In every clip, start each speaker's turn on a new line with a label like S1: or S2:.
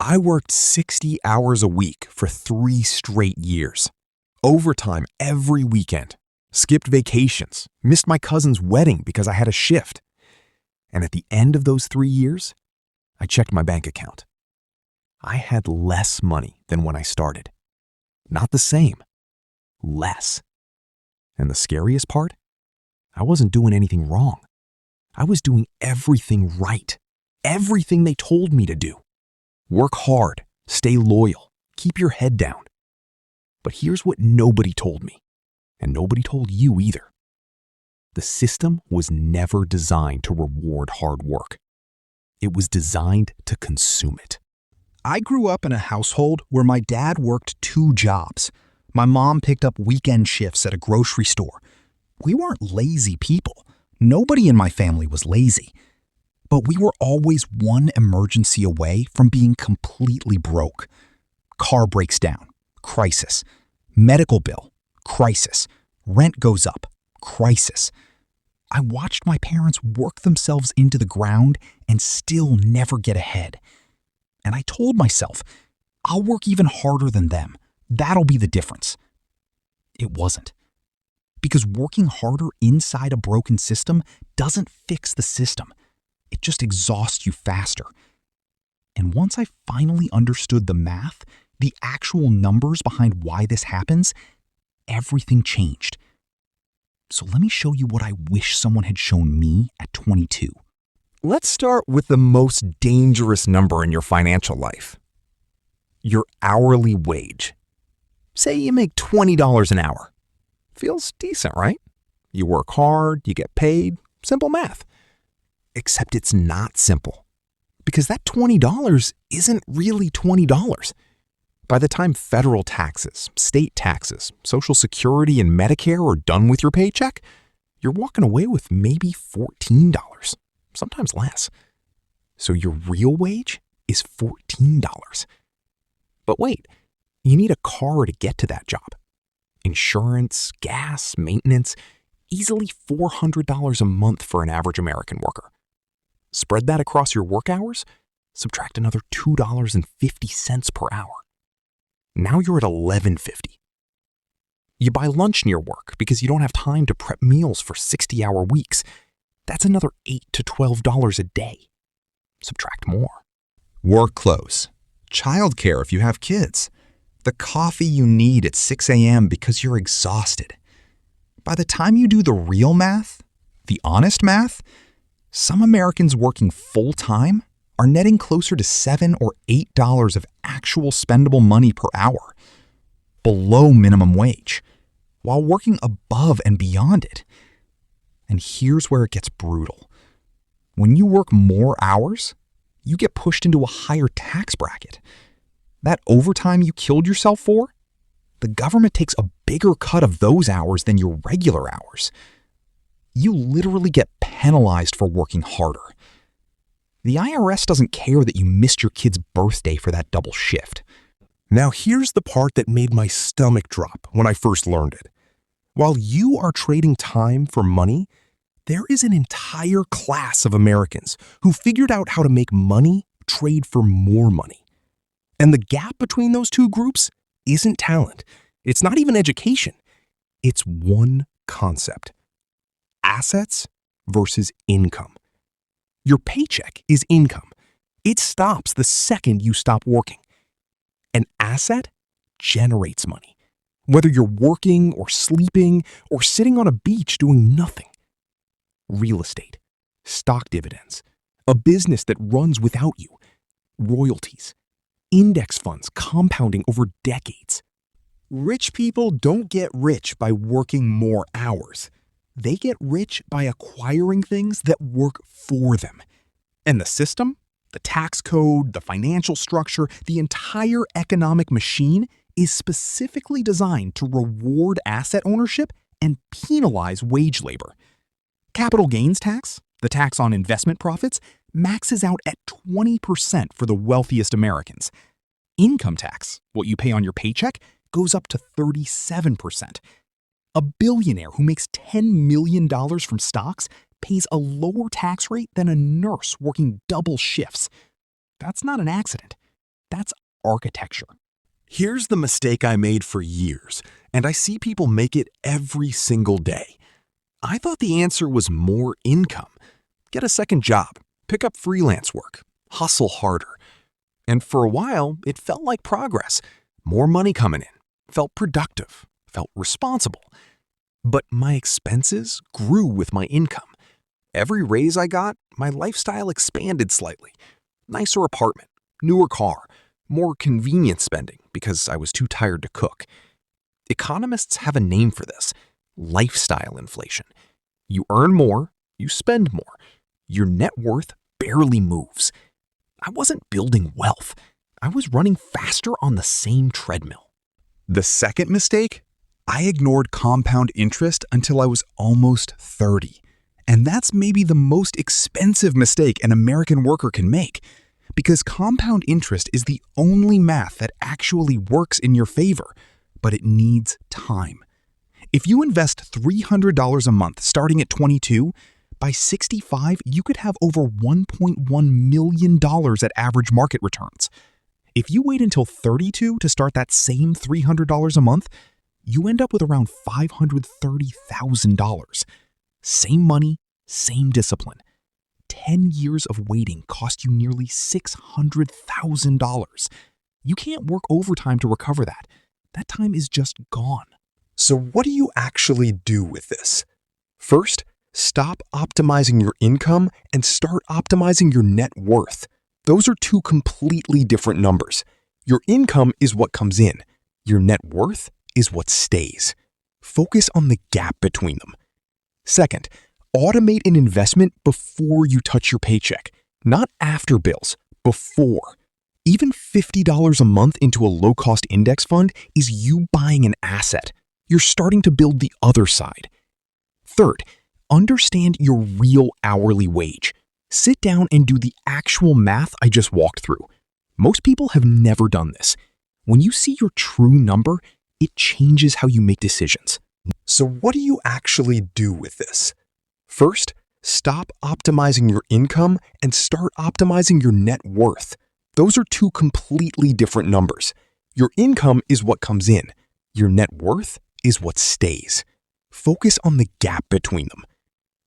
S1: I worked 60 hours a week for 3 straight years. Overtime every weekend. Skipped vacations. Missed my cousin's wedding because I had a shift. And at the end of those 3 years, I checked my bank account. I had less money than when I started. Not the same. Less. And the scariest part? I wasn't doing anything wrong. I was doing everything right. Everything they told me to do. Work hard, stay loyal, keep your head down. But here's what nobody told me, and nobody told you either. The system was never designed to reward hard work. It was designed to consume it.
S2: I grew up in a household where my dad worked 2 jobs. My mom picked up weekend shifts at a grocery store. We weren't lazy people. Nobody in my family was lazy. But we were always one emergency away from being completely broke. Car breaks down, crisis. Medical bill, crisis. Rent goes up, crisis. I watched my parents work themselves into the ground and still never get ahead. And I told myself, I'll work even harder than them. That'll be the difference. It wasn't. Because working harder inside a broken system doesn't fix the system. It just exhausts you faster. And once I finally understood the math, the actual numbers behind why this happens, everything changed. So let me show you what I wish someone had shown me at 22.
S1: Let's start with the most dangerous number in your financial life. Your hourly wage. Say you make $20 an hour. Feels decent, right? You work hard, you get paid, simple math. Except it's not simple. Because that $20 isn't really $20. By the time federal taxes, state taxes, Social Security, and Medicare are done with your paycheck, you're walking away with maybe $14, sometimes less. So your real wage is $14. But wait, you need a car to get to that job. Insurance, gas, maintenance, easily $400 a month for an average American worker. Spread that across your work hours, subtract another $2.50 per hour. Now you're at $11.50. You buy lunch near work because you don't have time to prep meals for 60-hour weeks. That's another $8 to $12 a day. Subtract more.
S2: Work clothes, childcare if you have kids, the coffee you need at 6 a.m. because you're exhausted. By the time you do the real math, the honest math, some Americans working full-time are netting closer to $7 or $8 of actual spendable money per hour, below minimum wage, while working above and beyond it. And here's where it gets brutal. When you work more hours, you get pushed into a higher tax bracket. That overtime you killed yourself for, the government takes a bigger cut of those hours than your regular hours. You literally get penalized for working harder. The IRS doesn't care that you missed your kid's birthday for that double shift.
S1: Now here's the part that made my stomach drop when I first learned it. While you are trading time for money, there is an entire class of Americans who figured out how to make money trade for more money. And the gap between those two groups isn't talent. It's not even education. It's one concept. Assets versus income. Your paycheck is income. It stops the second you stop working. An asset generates money, whether you're working or sleeping or sitting on a beach doing nothing. Real estate, stock dividends, a business that runs without you, royalties, index funds compounding over decades. Rich people don't get rich by working more hours. They get rich by acquiring things that work for them. And the system, the tax code, the financial structure, the entire economic machine is specifically designed to reward asset ownership and penalize wage labor. Capital gains tax, the tax on investment profits, maxes out at 20% for the wealthiest Americans. Income tax, what you pay on your paycheck, goes up to 37%. A billionaire who makes $10 million from stocks pays a lower tax rate than a nurse working double shifts. That's not an accident.
S2: That's architecture.
S1: Here's the mistake I made for years, and I see people make it every single day. I thought the answer was more income. Get a second job, pick up freelance work, hustle harder. And for a while, it felt like progress. More money coming in, felt productive, felt responsible. But my expenses grew with my income. Every raise I got, my lifestyle expanded slightly. Nicer apartment, newer car, more convenient spending because I was too tired to cook. Economists have a name for this: lifestyle inflation. You earn more, you spend more. Your net worth barely moves. I wasn't building wealth. I was running faster on the same treadmill.
S2: The second mistake? I ignored compound interest until I was almost 30. And that's maybe the most expensive mistake an American worker can make, because compound interest is the only math that actually works in your favor, but it needs time. If you invest $300 a month starting at 22, by 65, you could have over $1.1 million at average market returns. If you wait until 32 to start that same $300 a month, you end up with around $530,000. Same money, same discipline. 10 years of waiting cost you nearly $600,000. You can't work overtime to recover that. That time is just gone.
S1: So what do you actually do with this? First, stop optimizing your income and start optimizing your net worth. Those are two completely different numbers. Your income is what comes in. Your net worth is what stays. Focus on the gap between them. Second, automate an investment before you touch your paycheck, not after bills, before. Even $50 a month into a low-cost index fund is you buying an asset. You're starting to build the other side. Third, understand your real hourly wage. Sit down and do the actual math I just walked through. Most people have never done this. When you see your true number, it changes how you make decisions. So what do you actually do with this? First, stop optimizing your income and start optimizing your net worth. Those are two completely different numbers. Your income is what comes in. Your net worth is what stays. Focus on the gap between them.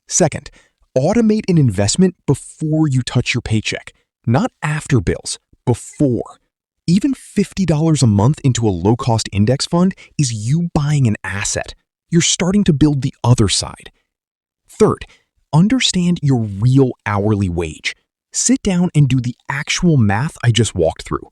S1: Second, automate an investment before you touch your paycheck, not after bills, before. Even $50 a month into a low-cost index fund is you buying an asset. You're starting to build the other side. Third, understand your real hourly wage. Sit down and do the actual math I just walked through.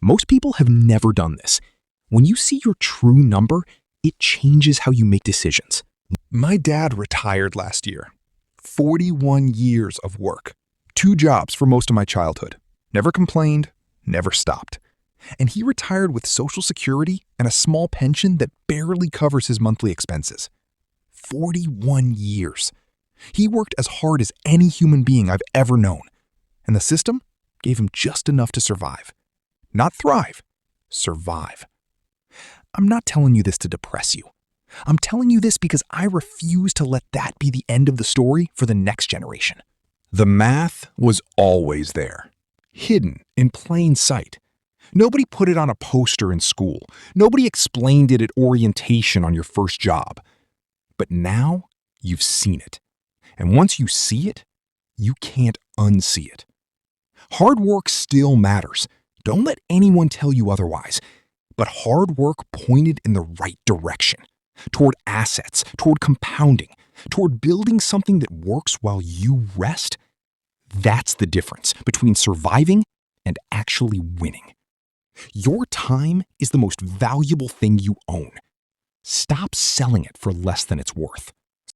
S1: Most people have never done this. When you see your true number, it changes how you make decisions.
S2: My dad retired last year. 41 years of work. 2 jobs for most of my childhood. Never complained, never stopped. And he retired with Social Security and a small pension that barely covers his monthly expenses. 41 years. He worked as hard as any human being I've ever known. And the system gave him just enough to survive. Not thrive, survive. I'm not telling you this to depress you. I'm telling you this because I refuse to let that be the end of the story for the next generation.
S1: The math was always there, hidden in plain sight. Nobody put it on a poster in school. Nobody explained it at orientation on your first job. But now you've seen it. And once you see it, you can't unsee it. Hard work still matters. Don't let anyone tell you otherwise. But hard work pointed in the right direction. Toward assets, toward compounding, toward building something that works while you rest. That's the difference between surviving and actually winning. Your time is the most valuable thing you own. Stop selling it for less than it's worth.